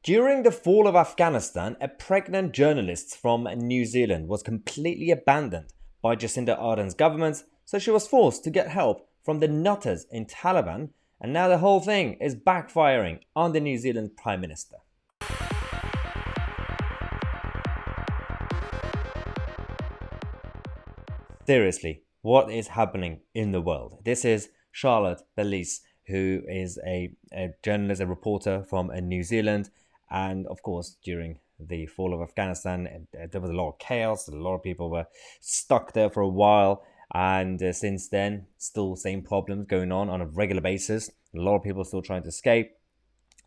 During the fall of Afghanistan, a pregnant journalist from New Zealand was completely abandoned by Jacinda Ardern's government, so she was forced to get help from the nutters in Taliban, and now the whole thing is backfiring on the New Zealand Prime Minister. Seriously, what is happening in the world? This is Charlotte Belize, who is a journalist, a reporter from New Zealand. And of course, during the fall of Afghanistan, there was a lot of chaos. A lot of people were stuck there for a while. And since then, still same problems going on a regular basis. A lot of people still trying to escape.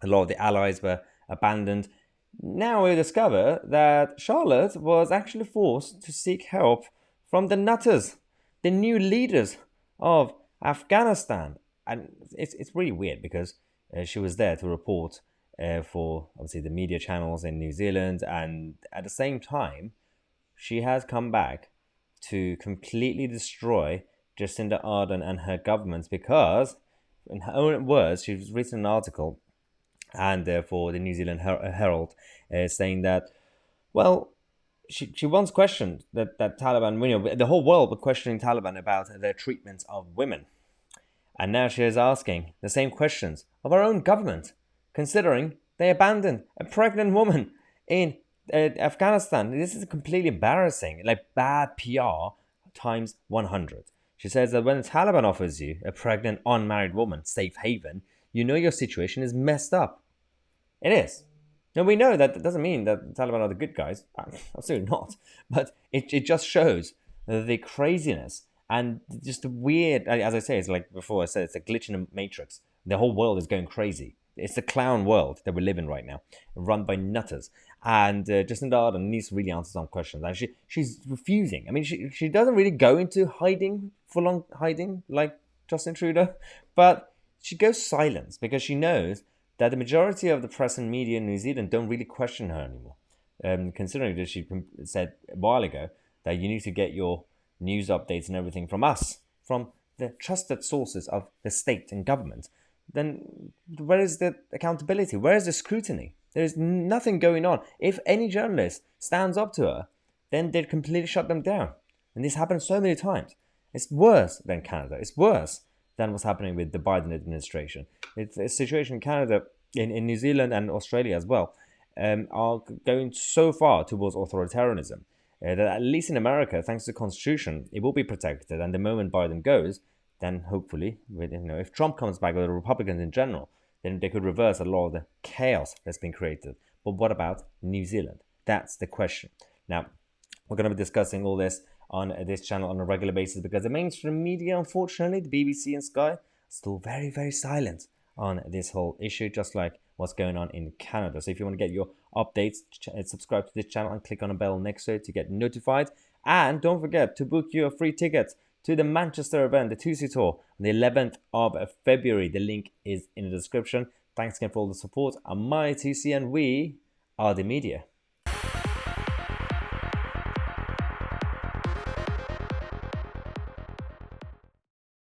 A lot of the allies were abandoned. Now we discover that Charlotte was actually forced to seek help from the nutters, the new leaders of Afghanistan. And it's really weird because she was there to report for obviously the media channels in New Zealand, and at the same time she has come back to completely destroy Jacinda Ardern and her government, because in her own words she's written an article and for the New Zealand Herald saying that, well, she once questioned that Taliban, the whole world were questioning Taliban about their treatment of women, and now she is asking the same questions of our own government, considering they abandoned a pregnant woman in Afghanistan. This is completely embarrassing, like bad PR times 100. She says that when the Taliban offers you a pregnant, unmarried woman safe haven, you know your situation is messed up. It is. Now we know that doesn't mean that the Taliban are the good guys. Absolutely not. But it just shows the craziness and just the weird, as I say, it's like before I said, it's a glitch in the matrix. The whole world is going crazy. It's the clown world that we live in right now, run by nutters. And Jacinda Ardern needs to really answer some questions. And she's refusing. I mean, she doesn't really go into hiding, full-on hiding, like Justin Trudeau. But she goes silent because she knows that the majority of the press and media in New Zealand don't really question her anymore. Considering that she said a while ago that you need to get your news updates and everything from us, from the trusted sources of the state and government, then where is the accountability? Where is the scrutiny? There is nothing going on. If any journalist stands up to her, then they'd completely shut them down. And this happens so many times. It's worse than Canada. It's worse than what's happening with the Biden administration. It's a situation in Canada, in New Zealand and Australia as well, are going so far towards authoritarianism that at least in America, thanks to the Constitution, it will be protected. And the moment Biden goes, then hopefully, if Trump comes back, or the Republicans in general, then they could reverse a lot of the chaos that's been created. But what about New Zealand? That's the question. Now, we're going to be discussing all this on this channel on a regular basis because the mainstream media, unfortunately, the BBC and Sky, are still very, very silent on this whole issue, just like what's going on in Canada. So if you want to get your updates, subscribe to this channel and click on a bell next to it to get notified. And don't forget to book your free tickets to the Manchester event, the Tousi tour, on the 11th of February. The link is in the description. Thanks again for all the support. I'm Tousi and we are the media.